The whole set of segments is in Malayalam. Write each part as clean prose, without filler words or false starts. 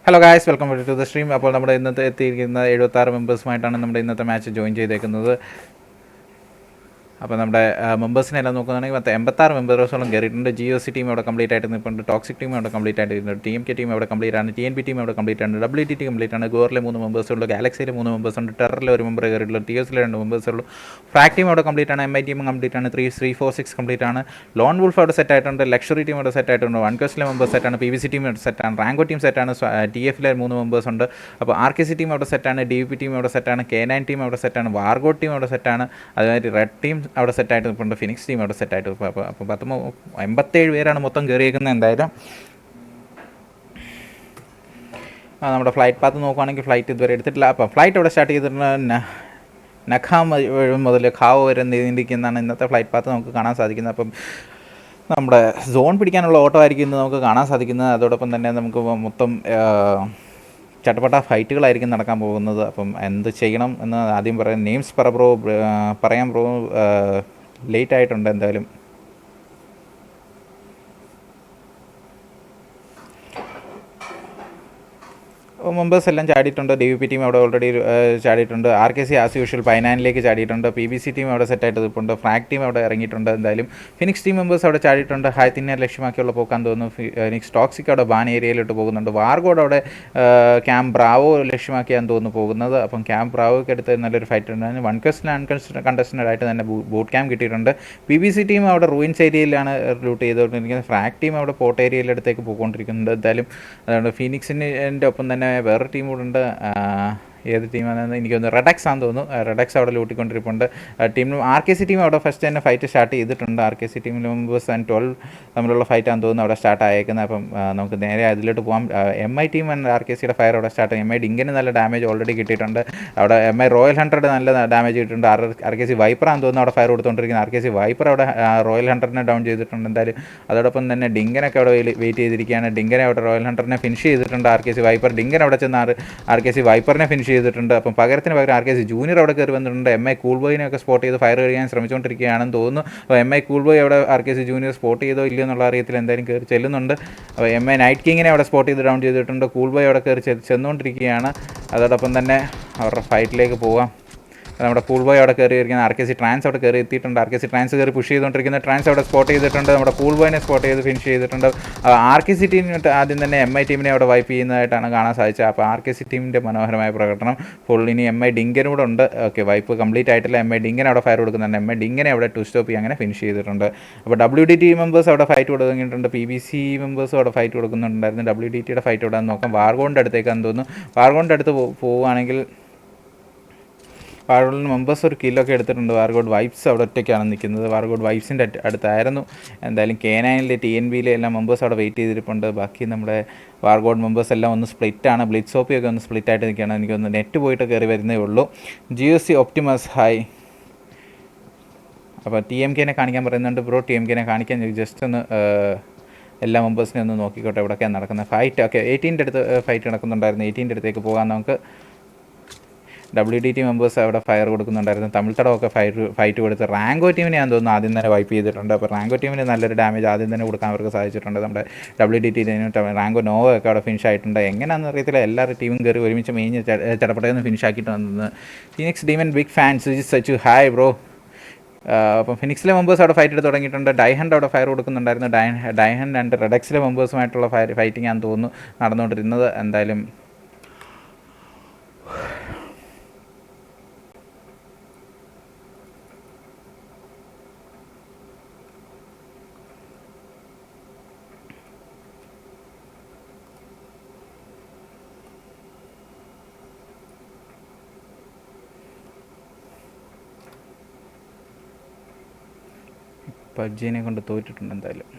Hello guys, welcome to the stream. അപ്പോൾ നമ്മുടെ ഇന്നത്തെ എത്തിയിരിക്കുന്ന 76 മെമ്പേഴ്സുമായിട്ടാണ് നമ്മുടെ ഇന്നത്തെ മാച്ച് ജോയിൻ ചെയ്തേക്കുന്നത്. അപ്പോൾ നമ്മുടെ മെമ്പേഴ്സിനെല്ലാം നോക്കുകയാണെങ്കിൽ 86 മെമ്പേഴ്സോളം കയറിയിട്ടുണ്ട്. GOC ടീം ഇവിടെ കംപ്ലീറ്റ് ആയിട്ട് നിൽപ്പുണ്ട്. ടോക്സിക് ടീം ഇവിടെ കംപ്ലീറ്റ് ആയിട്ട് നിൽക്കുന്നുണ്ട്. TMK ടീം ഇവിടെ കംപ്ലീറ്റ് ആണ്. TNP ടീം ഇവിടെ കംപ്ലീറ്റ് ആണ്. WT കംപ്ലീറ്റ് ആണ്. ഗോറിലെ 3 മെമ്പേഴ്സുള്ളൂ. ഗാലക്സിയിൽ 3 മെമ്പേഴ്സുണ്ട്. ടെററിൽ 1 മെമ്പർ കയറിയിട്ടുള്ളൂ. TSൽ 2 മെമ്പേഴ്സുള്ളൂ. ഫ്രാക് ടീം അവിടെ കംപ്ലീറ്റ് ആണ്. MI ടീം കംപ്ലീറ്റ് ആണ്. 346 കംപ്ലീറ്റ് ആണ്. ലോൺ വുൾഫ് അവിടെ സെറ്റ് ആയിട്ടുണ്ട്. ലക്ഷറി ടീം അവിടെ സെറ്റ് ആയിട്ടുണ്ട്. വൺക്വസ്റ്റിലെ മെമ്പേഴ്സ് സെറ്റാണ്. PVC ടീം ഇവിടെ സെറ്റാണ്. റാങ്കോ ടീം സെറ്റാണ്. TFലെ 3 മെമ്പേഴ്സ് ഉണ്ട്. അപ്പോൾ RKC ടീം അവിടെ സെറ്റാണ്. DVP ടീം അവിടെ സെറ്റാണ്. K9 ടീം അവിടെ സെറ്റാണ്. വാർഗോ ടീം അവിടെ സെറ്റാണ്. അതുമാതിരി റെഡ് ടീം അവിടെ സെറ്റായിട്ട് നിൽപ്പുണ്ട്. ഫിനിക്സ് ടീം അവിടെ സെറ്റായിട്ട് അപ്പോൾ 87 പേരാണ് മൊത്തം കയറിയേക്കുന്നത്. എന്തായാലും നമ്മുടെ ഫ്ലൈറ്റ് പാത്ത് നോക്കുകയാണെങ്കിൽ ഫ്ലൈറ്റ് ഇതുവരെ എടുത്തിട്ടില്ല. അപ്പോൾ ഫ്ലൈറ്റ് ഇവിടെ സ്റ്റാർട്ട് ചെയ്തിട്ടുണ്ട്. നഖാം മുതൽ ഖാവ് വരെ നീണ്ടിരിക്കുന്നതാണ് ഇന്നത്തെ ഫ്ലൈറ്റ് പാത്ത് നമുക്ക് കാണാൻ സാധിക്കുന്നത്. അപ്പം നമ്മുടെ സോൺ പിടിക്കാനുള്ള ഓട്ടം ആയിരിക്കും ഇന്ന് നമുക്ക് കാണാൻ സാധിക്കുന്നത്. അതോടൊപ്പം തന്നെ നമുക്ക് മൊത്തം ചട്ടപ്പെട്ട ഫൈറ്റുകളായിരിക്കും നടക്കാൻ പോകുന്നത്. അപ്പം എന്ത് ചെയ്യണം എന്ന് ആദ്യം പറയാം. നെയിംസ് പറയാം ബ്രോ, ലേറ്റ് ആയിട്ടുണ്ട് എന്തായാലും. മെമ്പേഴ്സ് എല്ലാം ചാടിയിട്ടുണ്ട്. DVP ടീം അവിടെ ഓൾറെഡി ചാടിയിട്ടുണ്ട്. RKC ആസ് യൂഷ്വൽ പൈനാനിലേക്ക് ചാടിയിട്ടുണ്ട്. PBC ടീം അവിടെ സെറ്റായിട്ട് നിൽപ്പുണ്ട്. ഫ്രാഗ് ടീം അവിടെ ഇറങ്ങിയിട്ടുണ്ട്. എന്തായാലും ഫിനിക്സ് ടീം മെമ്പേഴ്സ് അവിടെ ചാടിയിട്ടുണ്ട്. ഹൈത്തിനെ ലക്ഷ്യമാക്കിയുള്ള പോക്കാൻ തോന്നുന്നു. ഫിനിക്സ് ടോക്സിക് അവിടെ ബാൻ ഏരിയയിലോട്ട് പോകുന്നുണ്ട്. വാർഗോഡ് അവിടെ ക്യാമ്പ് ബ്രാവോ ലക്ഷ്യമാക്കിയാന്ന് തോന്നുന്നു പോകുന്നത്. അപ്പം ക്യാമ്പ് ബ്രാവോയ്ക്ക് അടുത്ത് നല്ലൊരു ഫൈറ്റ് ഉണ്ടായിരുന്നു. 1 ക്വസ്റ്റൻ കണ്ടസ്റ്റൻ്റ് ആയിട്ട് തന്നെ ബൂട്ട് ക്യാമ്പ് കിട്ടിയിട്ടുണ്ട്. PBC ടീം അവിടെ റൂയിൻസ് ഏരിയയിലാണ് ലൂട്ട് ചെയ്തുകൊണ്ടിരിക്കുന്നത്. ഫ്രാഗ് ടീം അവിടെ പോർട്ട് ഏരിയയിലടുത്തേക്ക് പോയിക്കൊണ്ടിരിക്കുന്നുണ്ട്. എന്തായാലും അതുകൊണ്ട് ഫീനിക്സിൻ്റെ ഒപ്പം തന്നെ വേറൊരു ടീം കൂടെ ഉണ്ട്. ഏത് ടീമാണെന്ന് എനിക്കൊന്ന് റെഡക്സ് ആണെന്ന് തോന്നുന്നു. റെഡക്സ് അവിടെ ലൂട്ടിക്കൊണ്ടിരിപ്പുണ്ട്. ടീമിലും RKC ടീം അവിടെ ഫസ്റ്റ് തന്നെ ഫൈറ്റ് സ്റ്റാർട്ട് ചെയ്തിട്ടുണ്ട്. RKC ടീമിൽ മെമ്പേഴ്സ് ആൻഡ് 12 തമ്മിലുള്ള ഫൈറ്റാണെന്ന് തോന്നുന്നു അവിടെ സ്റ്റാർട്ട് ആയേക്കുന്നത്. അപ്പം നമുക്ക് നേരെ അതിലോട്ട് പോകാം. MI ടീം ആൻഡ് RKCയുടെ ഫയർ അവിടെ സ്റ്റാർട്ട് ചെയ്യും. MI ഡിങ്കിന് നല്ല ഡാമേജ് ഓൾറെഡി കിട്ടിയിട്ടുണ്ട്. അവിടെ MI റോയൽ 100 നല്ല ഡാമേജ് കിട്ടിയിട്ടുണ്ട്. RKC വൈപ്പറാണെന്ന് തോന്നുന്നു അവിടെ ഫയർ കൊടുത്തുകൊണ്ടിരിക്കുന്നത്. RKC വൈപ്പർ അവിടെ റോയൽ 100നെ ഡൗൺ ചെയ്തിട്ടുണ്ട്. എന്തായാലും അതോടൊപ്പം തന്നെ ഡിങ്കനൊക്കെ അവിടെ വെയിറ്റ് ചെയ്തിരിക്കുകയാണ്. ഡിങ്കനെ അവിടെ റോയൽ 100നെ ഫിനിഷ് ചെയ്തിട്ടുണ്ട്. RKC വൈപ്പർ ഡിങ്കൻ അവിടെ ചെന്ന് RKC വൈപ്പറിനെ ഫിനിഷ് ചെയ്തിട്ടുണ്ട്. അപ്പം പകരത്തിന് പകരം RKC ജൂനിയർ അവിടെ കയറി വന്നിട്ടുണ്ട്. MI കൂൾ ബോയിനെയൊക്കെ സ്പോട്ട് ചെയ്ത് ഫയർ കഴിയാൻ ശ്രമിച്ചുകൊണ്ടിരിക്കുകയാണെന്ന് തോന്നുന്നു. അപ്പോൾ MI കൂൾ ബോയ് അവിടെ RKC ജൂനിയർ സ്പോട്ട് ചെയ്തോ ഇല്ലയോ എന്നുള്ള അറിയത്തിൽ എന്തായാലും കയറി ചെല്ലുന്നുണ്ട്. അപ്പോൾ MI നൈറ്റ് കിങ്ങിനെ അവിടെ സ്പോട്ട് ചെയ്ത് ഡൗൺ ചെയ്തിട്ടുണ്ട്. കൂൾ ബോയ് അവിടെ കയറി ചെന്നുകൊണ്ടിരിക്കുകയാണ്. അതോടൊപ്പം തന്നെ അവരുടെ ഫൈറ്റിലേക്ക് പോകാം. നമ്മുടെ കൂൾ ബോയ് അവിടെ കയറി ഇരിക്കുന്ന RKC ട്രാൻസ് അവിടെ കയറി എത്തിയിട്ടുണ്ട്. RKC ട്രാൻസ് കയറി പുഷ് ചെയ്തുകൊണ്ടിരിക്കുന്ന ട്രാൻസ് അവിടെ സ്പോട്ട് ചെയ്തിട്ടുണ്ട്. നമ്മുടെ കൂൾ ബോയിനെ സ്പോട്ട് ചെയ്ത് ഫിനിഷ് ചെയ്തിട്ടുണ്ട്. RKC ടീമിന് ആദ്യം തന്നെ MI ടീമിനെ അവിടെ വൈപ്പ് ചെയ്യുന്നതായിട്ടാണ് കാണാൻ സാധിച്ചത്. അപ്പോൾ RKC ടീമിൻ്റെ മനോഹരമായ പ്രകടനം. ഫുൾ ഇനി MI ഡിങ്കനും കൂടെ ഉണ്ട്. ഓക്കെ, വൈപ്പ് കംപ്ലീറ്റ് ആയിട്ടില്ല. MI ഡിങ്കനെ അവിടെ ഫയർ കൊടുക്കുന്നുണ്ട്. MI ഡിങ്കനെ അവിടെ ടു സ്റ്റോപ്പ് അങ്ങനെ ഫിനിഷ് ചെയ്തിട്ടുണ്ട്. അപ്പോൾ WDT മെമ്പേഴ്സ് അവിടെ ഫൈറ്റ് കൊടുക്കുന്നുണ്ട്. PBC മെമ്പേഴ്സും അവിടെ ഫൈറ്റ് കൊടുക്കുന്നുണ്ടായിരുന്നു. WDTയുടെ ഫൈറ്റ് ഇവിടെ നോക്കാം. വാർഗോണിൻ്റെ അടുത്തേക്കാന്ന് തോന്നുന്നു. വാർഗോണിൻ്റെ അടുത്ത് പോവുകയാണെങ്കിൽ വാർഗോഡിന് മെമ്പേഴ്സ് ഒരു കില്ലൊക്കെ എടുത്തിട്ടുണ്ട്. വാർഗോഡ് വൈബ്സ് അവിടെ ഒറ്റയ്ക്കാണ് നിൽക്കുന്നത്. വാർഗോഡ് വൈബ്സിൻ്റെ അടുത്തായിരുന്നു. എന്തായാലും K9-ലെ TNBയിലെ എല്ലാം മെമ്പേഴ്സ് അവിടെ വെയിറ്റ് ചെയ്തിരിപ്പുണ്ട്. ബാക്കി നമ്മുടെ വാർഗോഡ് മെമ്പേഴ്സ് എല്ലാം ഒന്ന് സ്പ്ലിറ്റാണ്. ബ്ലിറ്റ്സോപ്പിയൊക്കെ ഒന്ന് സ്പ്ലിറ്റായിട്ട് നിൽക്കുകയാണ്. എനിക്കൊന്ന് നെറ്റ് പോയിട്ട് കയറി വരുന്നേ ഉള്ളൂ. GSC ഒപ്റ്റിമസ് hi. അപ്പോൾ TMKനെ കാണിക്കാൻ പറയുന്നുണ്ട്. ബ്രോ TMKനെ കാണിക്കാൻ ജസ്റ്റ് ഒന്ന് എല്ലാ മെമ്പേഴ്സിനെ ഒന്ന് നോക്കിക്കോട്ടെ എവിടെയൊക്കെയാണ് നടക്കുന്നത് ഫൈറ്റ്. ഓക്കെ, 18ൻ്റെ അടുത്ത് ഫൈറ്റ് നടക്കുന്നുണ്ടായിരുന്നു. 18ൻ്റെ അടുത്തേക്ക് പോകാൻ നമുക്ക്. WDT മെമ്പേഴ്സ് അവിടെ ഫയർ കൊടുക്കുന്നുണ്ടായിരുന്നു. തമിഴ്ത്തടമൊക്കെ ഫൈറ്റ് കൊടുത്ത് റാങ്കോ ടീമിനെ ഞാൻ തോന്നുന്നു ആദ്യം തന്നെ വൈപ്പ് ചെയ്തിട്ടുണ്ട്. അപ്പോൾ റാങ്കോ ടീമിന് നല്ലൊരു ഡാമേജ് ആദ്യം തന്നെ കൊടുക്കാൻ അവർക്ക് സാധിച്ചിട്ടുണ്ട്. നമ്മുടെ WDT റാങ്കോ നോവ ഒക്കെ അവിടെ ഫിനിഷ് ആയിട്ടുണ്ട്. എങ്ങനെയാണെന്ന് അറിയത്തില്ല, എല്ലാവരുടെ ടീമും കയറി ഒരുമിച്ച് മെയിൻ ചടപടയെന്ന് ഫിനിഷ് ആക്കിയിട്ട് വന്നത്. Phoenix Demon big fans Sachu hi bro. അപ്പം ഫിനിക്സിലെ മെമ്പേഴ്സ് അവിടെ ഫൈറ്റ് എടുത്ത് തുടങ്ങിയിട്ടുണ്ട്. ഡൈഹണ്ട് അവിടെ ഫയർ കൊടുക്കുന്നുണ്ടായിരുന്നു. ഡൈഹണ്ട് ആൻഡ് റെഡക്സിലെ മെമ്പേഴ്സുമായിട്ടുള്ള ഫൈറ്റിംഗ് ആണെന്ന് തോന്നുന്നു നടന്നുകൊണ്ടിരുന്നത്. എന്തായാലും PUBGനെ കൊണ്ട് തോറ്റിട്ടുണ്ട് എന്തായാലും.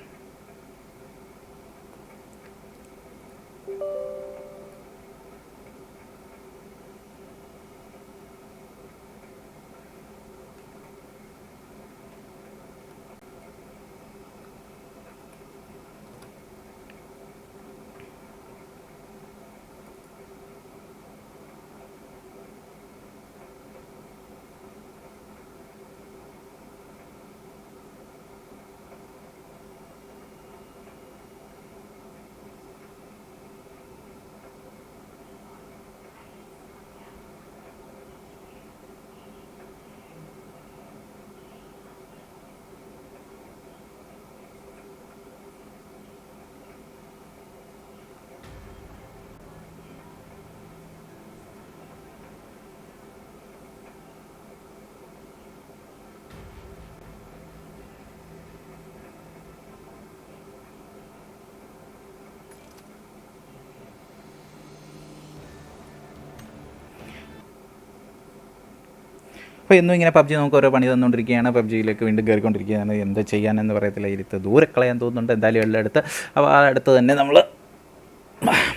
അപ്പോൾ എന്നും ഇങ്ങനെ PUBG നമുക്ക് ഓരോ പണി തന്നുകൊണ്ടിരിക്കുകയാണ്. PUBGയിലേക്ക് വീണ്ടും കയറിക്കൊണ്ടിരിക്കുകയാണ്. എന്താ ചെയ്യാനെന്ന് പറയത്തില്ല. ഇരുത്ത് ദൂരെ കളയാൻ തോന്നുന്നുണ്ട്. എന്തായാലും എല്ലാം അടുത്ത്. അപ്പോൾ ആ അടുത്ത് തന്നെ നമ്മൾ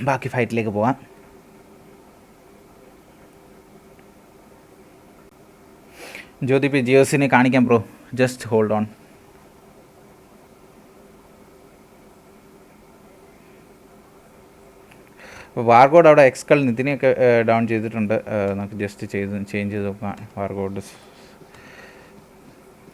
ബാക്കി ഫൈറ്റിലേക്ക് പോകാം. ജ്യോതിപി ജിയോസിനെ കാണിക്കാം ബ്രോ, ജസ്റ്റ് ഹോൾഡ് ഓൺ. വാർഗോഡ് അവിടെ എക്സ്കൾ നിതിനെയൊക്കെ ഡൗൺ ചെയ്തിട്ടുണ്ട്. നമുക്ക് ജസ്റ്റ് ചേഞ്ച് ചെയ്ത് നോക്കാം. വാർഗോഡ്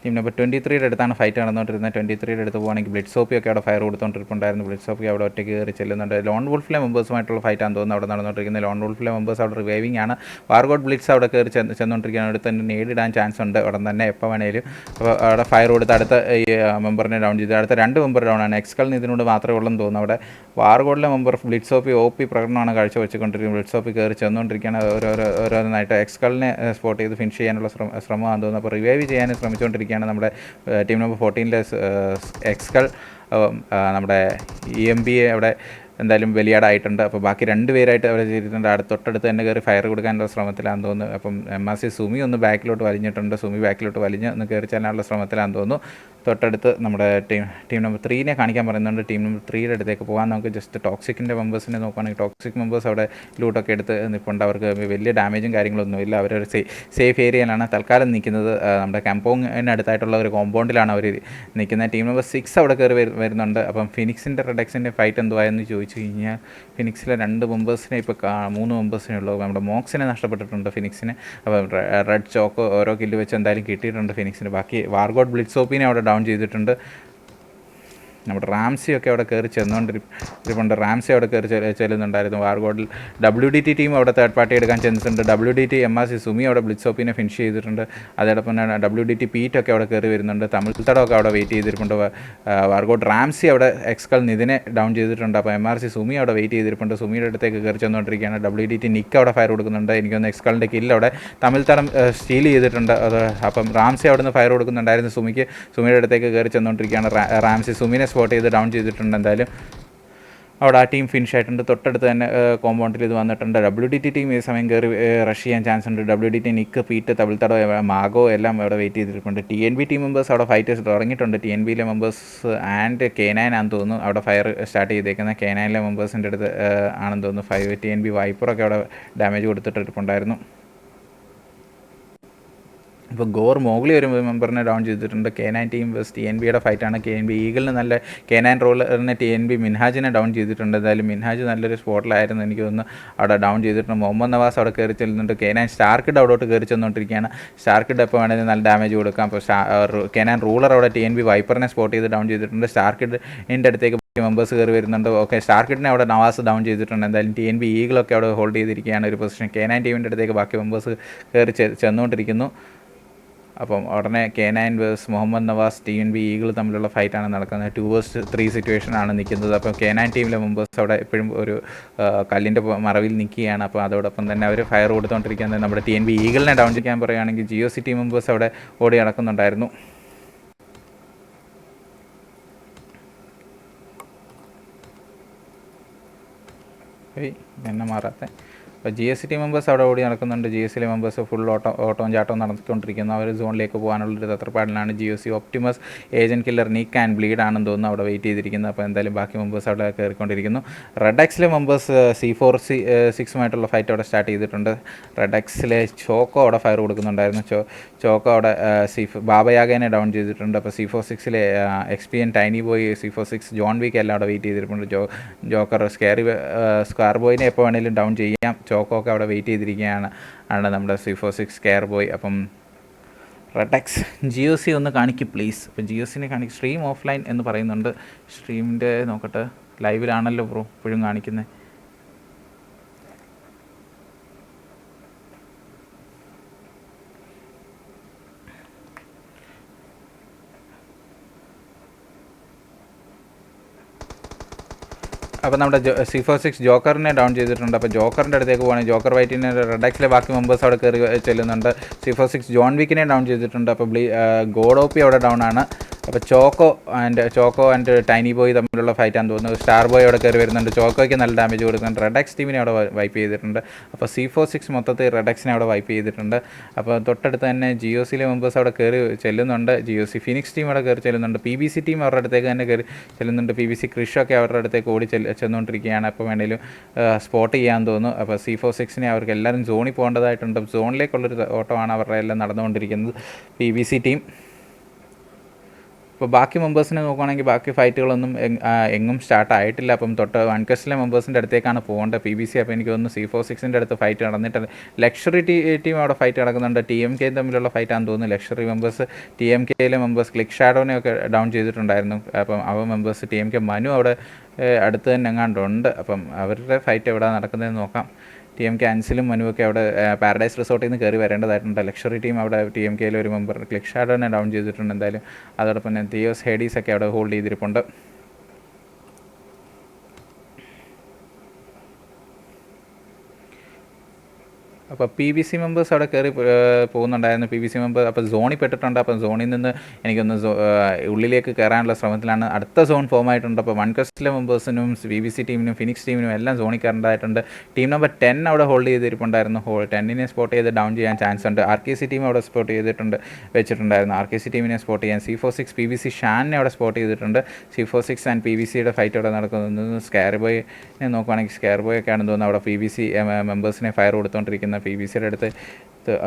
ടീം നമ്പർ 23യുടെ അടുത്താണ് ഫൈറ്റ് നടന്നുകൊണ്ടിരുന്നത്. 23യുടെ അടുത്ത് പോകുകയാണെങ്കിൽ ബ്ലഡ് സോപ്പിയൊക്കെ അവിടെ ഫയർ കൊടുത്തുകൊണ്ടിരിപ്പുണ്ടായിരുന്നു. ബ്ലഡ് സോപ്പി അവിടെ ഒറ്റയ്ക്ക് കയറി ചെല്ലുന്നുണ്ട്. ലോൺ വോൾഫിലെ മെമ്പേഴ്സുമായിട്ടുള്ള ഫൈറ്റാണെന്ന് തോന്നുന്നു അവിടെ നടന്നുകൊണ്ടിരിക്കുന്നത്. ലോൺ വോൾഫിലെ മെമ്പേഴ്സ് അവിടെ റിവൈവിംഗ് ആണ്. വാർഗോഡ് ബ്ലിറ്റ്സ് അവിടെ കയറി ചെന്നുകൊണ്ടിരിക്കുകയാണ്. അടുത്ത് തന്നെ നേടിടാൻ ചാൻസ് ഉണ്ട് അവിടെ തന്നെ എപ്പോൾ വേണേലും. അപ്പോൾ അവിടെ ഫയർ കൊടുത്ത് അടുത്ത ഈ മെമ്പറിനെ ഡൗൺ ചെയ്ത് അടുത്ത 2 മെമ്പർ ഡൗൺ ആണ്. എക്സ്കൾ ഇതിനോട് മാത്രമേ ഉള്ളെന്ന് തോന്നുന്നു. അവിടെ വാർഗോഡിലെ മെമ്പർ ബ്ലിഡ് സോപ്പി OP പ്രകടനമാണ് കാഴ്ചവെച്ചുകൊണ്ടിരിക്കുന്നത്. ബ്ലിഡ് സോപ്പി കയറി ചെന്നുകൊണ്ടിരിക്കുകയാണ്. ഓരോന്നായിട്ട് എക്സ്കളിനെ സ്പോട്ട് ചെയ്ത് ഫിനിഷ് ചെയ്യാനുള്ള ശ്രമമാണെന്ന് തോന്നുന്നു. അപ്പോൾ റിവൈവ് ചെയ്യാൻ ശ്രമിച്ചുകൊണ്ടിരിക്കുകയാണ് നമ്മുടെ ടീം നമ്പർ 14ലെ എക്സ്കൾ. നമ്മുടെ EMBA അവിടെ എന്തായാലും ബലിയാടായിട്ടുണ്ട്. അപ്പോൾ ബാക്കി 2 പേരായിട്ട് അവിടെ ചെയ്തിട്ടുണ്ട്. തൊട്ടടുത്ത് തന്നെ കയറി ഫയർ കൊടുക്കാനുള്ള ശ്രമത്തിലാണെന്ന് തോന്നുന്നു. അപ്പം MRC സുമി ഒന്ന് ബാക്കിലോട്ട് വലിഞ്ഞിട്ടുണ്ട്. സുമി ബാക്കിലോട്ട് വലിഞ്ഞ് ഒന്ന് കയറി ചെല്ലാനുള്ള ശ്രമത്തിലാണെന്ന് തോന്നുന്നു. തൊട്ടടുത്ത് നമ്മുടെ ടീം നമ്പർ 3നെ കാണിക്കാൻ പറയുന്നുണ്ട്. ടീം നമ്പർ 3യുടെ അടുത്തേക്ക് പോകാൻ നമുക്ക് ജസ്റ്റ് ടോക്സിക്കിൻ്റെ മെമ്പേഴ്സിനെ നോക്കുകയാണെങ്കിൽ ടോക്സിക് മെമ്പേഴ്സ് അവിടെ ലൂട്ടൊക്കെ എടുത്ത് നിൽപ്പുണ്ട്. അവർക്ക് വലിയ ഡാമേജും കാര്യങ്ങളൊന്നുമില്ല. അവരൊരു സേഫ് ഏരിയയിലാണ് തൽക്കാലം നിൽക്കുന്നത്. നമ്മുടെ കാമ്പോങ്ങിനടുത്തായിട്ടുള്ള ഒരു കോമ്പൗണ്ടിലാണ് അവർ നിൽക്കുന്നത്. ടീം നമ്പർ 6 അവിടെ കയറി വരുന്നുണ്ട്. അപ്പം ഫിനിക്സിൻ്റെ റെഡക്സിൻ്റെ ഫൈറ്റ് എന്തുവായെന്ന് ചോദിച്ചു കഴിഞ്ഞാൽ ഫിനിക്സിലെ 2 മെമ്പേഴ്സിനെ ഇപ്പോൾ 3 മെമ്പേഴ്സിനെ ഉള്ളൂ. നമ്മുടെ മോക്സിനെ നഷ്ടപ്പെട്ടിട്ടുണ്ട് ഫിനിക്സിന്. അപ്പം റെഡ് ചോക്ക് ഓരോ കില്ല് വെച്ച് എന്തായാലും കിട്ടിയിട്ടുണ്ട് ഫിനിക്സിന്. ബാക്കി വാർഗോഡ് ബ്ലിഡ് സോപ്പിനെ അവിടെ ഡൗൺ ചെയ്തിട്ടുണ്ട്. നമ്മുടെ റാംസിയൊക്കെ അവിടെ കയറി ചെന്നുകൊണ്ടിരിപ്പുണ്ട്. റാംസി അവിടെ കയറി ചെല്ലുന്നുണ്ടായിരുന്നു. വാർഗോഡിൽ WDT ടീം അവിടെ തേർഡ് പാർട്ടി എടുക്കാൻ ചെന്നിട്ടുണ്ട്. WDT MRC സുമി അവിടെ ബ്ലിറ്റ്സോപ്പിനെ ഫിനിഷ് ചെയ്തിട്ടുണ്ട്. അതോടൊപ്പം തന്നെ WDT പീറ്റൊക്കെ അവിടെ കയറി വരുന്നുണ്ട്. തമിഴ്ത്തടമൊക്കെ അവിടെ വെയിറ്റ് ചെയ്തിരിപ്പുണ്ട്. വാർഗോഡ് റാംസി അവിടെ എക്സ്കൾ നിതിനെ ഡൗൺ ചെയ്തിട്ടുണ്ട്. അപ്പോൾ MRC സുമി അവിടെ വെയിറ്റ് ചെയ്തിരിപ്പുണ്ട്. സുമിയുടെ അടുത്തേക്ക് കയറി ചെന്നുകൊണ്ടിരിക്കുകയാണ്. WDT നിക്ക് അവിടെ ഫയർ കൊടുക്കുന്നുണ്ട്. എനിക്കൊന്ന് എക്സ്കളിൻ്റെ കില്ല് അവിടെ തമിഴ്ത്തടം സ്റ്റീൽ ചെയ്തിട്ടുണ്ട്. അപ്പം റാംസി അവിടെ നിന്ന് ഫയർ കൊടുക്കുന്നുണ്ടായിരുന്നു സുമിയുടെ അടുത്തേക്ക് കയറി ചെന്നുകൊണ്ടിരിക്കുകയാണ്. റാംസി സുമിനെ സ്പോട്ട് ചെയ്ത് ഡൗൺ ചെയ്തിട്ടുണ്ട്. എന്തായാലും അവിടെ ആ ടീം ഫിനിഷ് ആയിട്ടുണ്ട്. തൊട്ടടുത്ത് തന്നെ കോമ്പൗണ്ടിൽ ഇത് വന്നിട്ടുണ്ട്. WDT ടീം ഈ സമയം കയറി റഷ് ചെയ്യാൻ ചാൻസ് ഉണ്ട്. WDT നിക്ക് പീറ്റ് തമിഴ്ത്തടോ മാഗോ എല്ലാം അവിടെ വെയിറ്റ് ചെയ്തിട്ടുണ്ട്. TNB ടീം മെമ്പേഴ്സ് അവിടെ ഫൈറ്റ് തുടങ്ങിയിട്ടുണ്ട്. TNBയിലെ മെമ്പേഴ്സ് ആൻഡ് K9 ആണെന്ന് തോന്നുന്നു അവിടെ ഫയർ സ്റ്റാർട്ട് ചെയ്തേക്കുന്നത്. K9ലെ മെമ്പേഴ്സിൻ്റെ അടുത്ത് ആണെന്ന് തോന്നുന്നു 5 TNB വൈപ്പറൊക്കെ അവിടെ ഡാമേജ് കൊടുത്തിട്ടുണ്ടായിരുന്നു. ഇപ്പോൾ ഗോർ മോഗ്ലി ഒരു മെമ്പറിനെ ഡൗൺ ചെയ്തിട്ടുണ്ട്. K9 ടീം വേഴ്സ് TNBയുടെ ഫൈറ്റാണ്. KNB ഈഗിളിന് നല്ല K9 റോളറിനെ TNB മിൻഹാജിനെ ഡൗൺ ചെയ്തിട്ടുണ്ട്. എന്തായാലും മിൻഹാജ് നല്ലൊരു സ്പോട്ടിലായിരുന്നു എനിക്ക് തോന്നുന്നു അവിടെ ഡൗൺ ചെയ്തിട്ടുണ്ട്. മുഹമ്മദ് നവാസ് അവിടെ കയറി ചെല്ലുന്നുണ്ട്. K9 സ്റ്റാർക്കിഡ് അവിടോട്ട് കയറി ചെന്നുകൊണ്ടിരിക്കുകയാണ്. സ്റ്റാർക്കിഡ് എപ്പോൾ വേണമെങ്കിൽ നല്ല ഡാമേജ് കൊടുക്കാം. അപ്പോൾ K9 റൂളർ അവിടെ TNB വൈപ്പറിനെ സ്പോട്ട് ചെയ്ത് ഡൗൺ ചെയ്തിട്ടുണ്ട്. സ്റ്റാർക്കിഡിൻ്റെ അടുത്തേക്ക് മെമ്പേഴ്സ് കയറി വരുന്നുണ്ട്. ഓക്കെ, സ്റ്റാർക്കിഡിനെ അവിടെ നവാസ് ഡൗൺ ചെയ്തിട്ടുണ്ട്. എന്തായാലും TNB ഈഗിളൊക്കെ അവിടെ ഹോൾഡ് ചെയ്തിരിക്കുകയാണ് ഒരു പൊസിഷൻ. K9 ടീമിൻ്റെ അടുത്തേക്ക് ബാക്കി മെമ്പേഴ്സ് കയറി ചെന്നുകൊണ്ടിരിക്കുന്നു. അപ്പം ഉടനെ K9 versus Muhammad Nawaz TNB Eagle തമ്മിലുള്ള ഫൈറ്റാണ് നടക്കുന്നത്. 2 vs 3 സിറ്റുവേഷൻ ആണ് നിൽക്കുന്നത്. അപ്പോൾ K9 ടീമിലെ മെമ്പേഴ്സ് അവിടെ എപ്പോഴും ഒരു കല്ലിൻ്റെ മറവിൽ നിൽക്കുകയാണ്. അപ്പോൾ അതോടൊപ്പം തന്നെ അവർ ഫയർ കൊടുത്തുകൊണ്ടിരിക്കുന്നത്. നമ്മുടെ TNB ഈഗിളിനെ ഡൗൺ ചെയ്യാൻ പറയുകയാണെങ്കിൽ GOC ടീം മെമ്പേഴ്സ് അവിടെ ഓടി നടക്കുന്നുണ്ടായിരുന്നു. എന്നെ മാറാത്ത അപ്പോൾ GSC ടീം മെമ്പേഴ്സ് അവിടെ ഓടി നടക്കുന്നുണ്ട്. GSCയിലെ മെമ്പേഴ്സ് ഫുൾ ഓട്ടവും ചാട്ടവും നടത്തിക്കൊണ്ടിരിക്കുന്നു. അവർ സോണിലേക്ക് പോകാനുള്ളൊരു തത്രപ്പാടിലാണ്. GOC Optimus agent killer nick and bleed ആണെന്ന് തോന്നുന്നു അവിടെ വെയിറ്റ് ചെയ്തിരിക്കുന്നത്. അപ്പോൾ എന്തായാലും ബാക്കി മെമ്പേഴ്സ് അവിടെ കയറിക്കൊണ്ടിരിക്കുന്നു. റെഡ് എക്സിലെ മെമ്പേഴ്സ് C4-6 ഫൈറ്റ് അവിടെ സ്റ്റാർട്ട് ചെയ്തിട്ടുണ്ട്. റെഡ് എക്സിലെ ചോക്കോ അവിടെ ഫയർ കൊടുക്കുന്നുണ്ടായിരുന്നു. ചോക്കോ അവിടെ ബാബയാഗേനെ ഡൗൺ ചെയ്തിട്ടുണ്ട്. അപ്പോൾ C4-6ലെ XPN tiny boy C4-6 John Wick എല്ലാം അവിടെ വെയിറ്റ് ചെയ്തിട്ടുണ്ട്. ജോക്കർ സ്കാർ ബോയിനെ എപ്പോൾ വേണമെങ്കിലും ഡൗൺ ചെയ്യാം. ചോക്കോ ഒക്കെ അവിടെ വെയിറ്റ് ചെയ്തിരിക്കുകയാണ് നമ്മുടെ C4-6 സ്കെയർ ബോയ്. അപ്പം റെഡ് എക്സ് GOC ഒന്ന് കാണിക്കും പ്ലീസ്. അപ്പം GOCനെ കാണിക്കും. സ്ട്രീം ഓഫ്ലൈൻ എന്ന് പറയുന്നുണ്ട്. സ്ട്രീമിൻ്റെ നോക്കട്ടെ, ലൈവിലാണല്ലോ ബ്രോ ഇപ്പോഴും കാണിക്കുന്നത്. അപ്പോൾ നമ്മുടെ C4-6 ജോക്കറിനെ ഡൗൺ ചെയ്തിട്ടുണ്ട്. അപ്പോൾ ജോക്കറിൻ്റെ അടുത്തേക്ക് പോകണമെങ്കിൽ ജോക്കർ വൈറ്റിനെ റെഡ് എക്സിലെ ബാക്കി മെമ്പേഴ്സ് അവിടെ കയറി ചെല്ലുന്നുണ്ട്. C4-6 ജോൺ വീക്കിനെ ഡൗൺ ചെയ്തിട്ടുണ്ട്. അപ്പോൾ ഗോഡോപ്പി അവിടെ ഡൗൺ ആണ്. അപ്പോൾ ചോക്കോ ആൻഡ് ടൈനി ബോയ് തമ്മിലുള്ള ഫൈറ്റാന്ന് തോന്നുന്നു. സ്റ്റാർ ബോയ് അവിടെ കയറി വരുന്നുണ്ട്. ചോക്കോയ്ക്ക് നല്ല ഡാമേജ് കൊടുക്കുന്നുണ്ട്. റെഡക്സ് ടീമിനെ അവിടെ വൈപ്പ് ചെയ്തിട്ടുണ്ട്. അപ്പോൾ C46 മൊത്തത്തിൽ റെഡക്സിനെ അവിടെ വൈപ്പ് ചെയ്തിട്ടുണ്ട്. അപ്പോൾ തൊട്ടടുത്ത് തന്നെ GOCയിലെ മെമ്പേഴ്സ് അവിടെ കയറി ചെല്ലുന്നുണ്ട്. GOC ഫിനിക്സ് ടീം അവിടെ കയറി ചെല്ലുന്നുണ്ട്. PBC ടീം അവരുടെ അടുത്തേക്ക് തന്നെ കയറി ചെല്ലുന്നുണ്ട്. PBC ക്രിഷൊക്കെ അവരുടെ അടുത്തേക്ക് ഓടി ചെന്നുകൊണ്ടിരിക്കുകയാണ്. അപ്പോൾ വേണേലും സ്പോട്ട് ചെയ്യാൻ തോന്നുന്നു. അപ്പോൾ C46നെ അവർക്ക് എല്ലാവരും സോണിൽ പോകേണ്ടതായിട്ടുണ്ട്. സോണിലേക്കുള്ളൊരു ഓട്ടമാണ് അവരുടെ എല്ലാം നടന്നുകൊണ്ടിരിക്കുന്നത്. PBC ടീം ഇപ്പോൾ ബാക്കി മെമ്പേഴ്സിനെ നോക്കുകയാണെങ്കിൽ ബാക്കി ഫൈറ്റുകളൊന്നും എങ്ങും സ്റ്റാർട്ട് ആയിട്ടില്ല. അപ്പം തൊട്ട് വൺകസ്റ്റിലെ മെമ്പേഴ്സിൻ്റെ അടുത്തേക്കാണ് പോകേണ്ടത് PBC. അപ്പോൾ എനിക്ക് തോന്നുന്നു C46ൻ്റെ അടുത്ത് ഫൈറ്റ് നടന്നിട്ടുണ്ട്. ലക്ഷറി ടീം അവിടെ ഫൈറ്റ് നടക്കുന്നുണ്ട്. TMK തമ്മിലുള്ള ഫൈറ്റാണെന്ന് തോന്നുന്നു. ലക്ഷറി മെമ്പേഴ്സ് TMKയിലെ മെമ്പേഴ്സ് ക്ലിക്ക് ഷാഡോനെ ഒക്കെ ഡൗൺ ചെയ്തിട്ടുണ്ടായിരുന്നു. അപ്പം മെമ്പേഴ്സ് TMK മനു അവിടെ അടുത്ത് തന്നെ എങ്ങാണ്ടുണ്ട്. അപ്പം അവരുടെ ഫൈറ്റ് എവിടെ നടക്കുന്നതെന്ന് നോക്കാം. TMK അൻസിലും മനുവൊക്കെ അവിടെ പാരഡൈസ് റിസോർട്ടിൽ നിന്ന് കയറി വരേണ്ടതായിട്ടുണ്ട്. ലക്ഷറി ടീം അവിടെ TMKയിലെ ഒരു മെമ്പർ ക്ലിക്ക് ഷാഡോനെ ഡൗൺ ചെയ്തിട്ടുണ്ട് എന്തായാലും. അതോടൊപ്പം തന്നെ തിയോസ് ഹേഡീസ് ഒക്കെ അവിടെ ഹോൾഡ് ചെയ്തിരിപ്പുണ്ട്. അപ്പോൾ PBC മെമ്പേഴ്സ് അവിടെ കയറി പോകുന്നുണ്ടായിരുന്നു. PBC മെമ്പർ അപ്പോൾ സോണിൽ പെട്ടിട്ടുണ്ട്. അപ്പം സോണിൽ നിന്ന് എനിക്കൊന്ന് ഉള്ളിലേക്ക് കയറാനുള്ള ശ്രമത്തിലാണ്. അടുത്ത സോൺ ഫോം ആയിട്ടുണ്ട്. അപ്പോൾ വൺകസ്റ്റിലെ മെമ്പേഴ്സിനും PBC ടീമിനും ഫിനിക്സ് ടീമിനും എല്ലാം സോണിൽ കയറേണ്ടതായിട്ടുണ്ട്. ടീം നമ്പർ 10 അവിടെ ഹോൾഡ് ചെയ്തിരിപ്പുണ്ടായിരുന്നു. 10നെ സ്പോട്ട് ചെയ്ത് ഡൗൺ ചെയ്യാൻ ചാൻസ് ഉണ്ട്. RKC ടീം അവിടെ സ്പോട്ട് വെച്ചിട്ടുണ്ടായിരുന്നു. RKC ടീമിനെ സ്പോട്ട് ചെയ്യാൻ C46 PBC ഷാനിനെ അവിടെ സ്പോട്ട് ചെയ്തിട്ടുണ്ട്. C46 ആൻഡ് PBCയുടെ ഫൈറ്റ് അവിടെ നടക്കുന്നത്. സ്കെയർ ബോയിനെ നോക്കുകയാണെങ്കിൽ സ്കെയർ ബോയ് ഒക്കെ ആണെന്ന് തോന്നുന്നു അവിടെ PBC മെമ്പേഴ്സിനെ ഫയർ കൊടുത്തുകൊണ്ടിരിക്കുന്ന. PBCയുടെ അടുത്ത്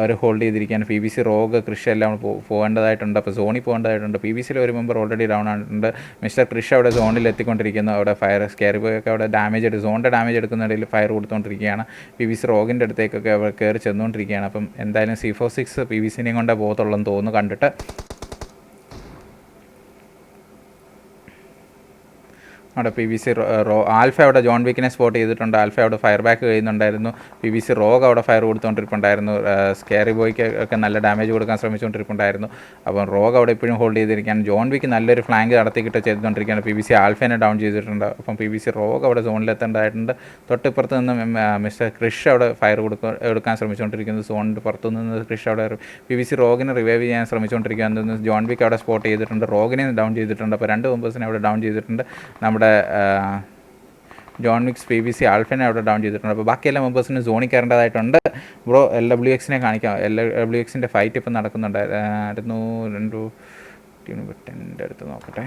അവർ ഹോൾഡ് ചെയ്തിരിക്കുകയാണ്. PBC റോഗ് ക്രിഷ് എല്ലാം പോകേണ്ടതായിട്ടുണ്ട്. അപ്പോൾ സോണിൽ പോകേണ്ടതായിട്ടുണ്ട്. PBCയിലെ ഒരു മെമ്പർ ഓൾറെഡി ഡൗൺ ആയിട്ടുണ്ട്. മിസ്റ്റർ ക്രിഷ് അവിടെ സോണിൽ എത്തിക്കൊണ്ടിരിക്കുന്നു. അവിടെ ഫയർ സ്കെയറിബോയൊക്കെ അവിടെ സോണിൻ്റെ ഡാമേജ് എടുക്കുന്നിടയിൽ ഫയർ കൊടുത്തുകൊണ്ടിരിക്കുകയാണ്. PBC റോഗിൻ്റെ അടുത്തേക്കൊക്കെ അവർ കയറി ചെന്നുകൊണ്ടിരിക്കുകയാണ്. അപ്പം എന്തായാലും C46 PBCനെയും കൊണ്ടേ പോകത്തുള്ളെന്ന് തോന്നുന്നു കണ്ടിട്ട്. അവിടെ PBC ആൽഫ അവിടെ ജോൺ വിക്കിനെ സ്പോട്ട് ചെയ്തിട്ടുണ്ട്. ആൽഫ അവിടെ ഫയർ ബാക്ക് കഴിയുന്നുണ്ടായിരുന്നു. PBC റോഗ് അവിടെ ഫയർ കൊടുത്തുകൊണ്ടിരിപ്പുണ്ടായിരുന്നു. സ്കെയറി ബോയ്ക്ക് ഒക്കെ നല്ല ഡാമേജ് കൊടുക്കാൻ ശ്രമിച്ചുകൊണ്ടിരിപ്പുണ്ടായിരുന്നു. അപ്പം റോഗ് അവിടെ ഇപ്പോഴും ഹോൾഡ് ചെയ്തിരിക്കുകയാണ്. ജോൺ വിക്ക് നല്ലൊരു ഫ്ലാങ്ക് നടത്തിക്കിട്ട് ചെയ്തുകൊണ്ടിരിക്കുകയാണ്. PBC ആൽഫേനെ ഡൗൺ ചെയ്തിട്ടുണ്ട്. അപ്പം PBC റോഗ് അവിടെ സോണിലെത്തേണ്ടതായിട്ടുണ്ട്. തൊട്ടിപ്പുറത്ത് നിന്ന് മിസ്റ്റർ ക്രിഷ് അവിടെ ഫയർ എടുക്കാൻ ശ്രമിച്ചുകൊണ്ടിരിക്കുന്നു. സോണിൻ്റെ പുറത്തുനിന്ന് ക്രിഷ് അവിടെ PBC റോഗിനെ റിവൈവ് ചെയ്യാൻ ശ്രമിച്ചുകൊണ്ടിരിക്കുകയാണ്. ജോൺ വിക്ക് അവിടെ സ്പോട്ട് ചെയ്തിട്ടുണ്ട്. റോഗിനെ ഡൗൺ ചെയ്തിട്ടുണ്ട്. അപ്പോൾ 2 മെമ്പേഴ്സിനെ അവിടെ ഡൗൺ ചെയ്തിട്ടുണ്ട്. നമ്മുടെ ജോൺ വിക്സ് PBC ആൽഫിനെ അവിടെ ഡൗൺ ചെയ്തിട്ടുണ്ട്. അപ്പോൾ ബാക്കി എല്ലാ മെമ്പേഴ്സിനും സോണിൽ കയറേണ്ടതായിട്ടുണ്ട്. ബ്രോ LWXനെ കാണിക്കാം. LWXൻ്റെ ഫൈറ്റ് ഇപ്പം നടക്കുന്നുണ്ടായിരുന്നു. 2 ടീം 10ൻ്റെ അടുത്ത് നോക്കട്ടെ.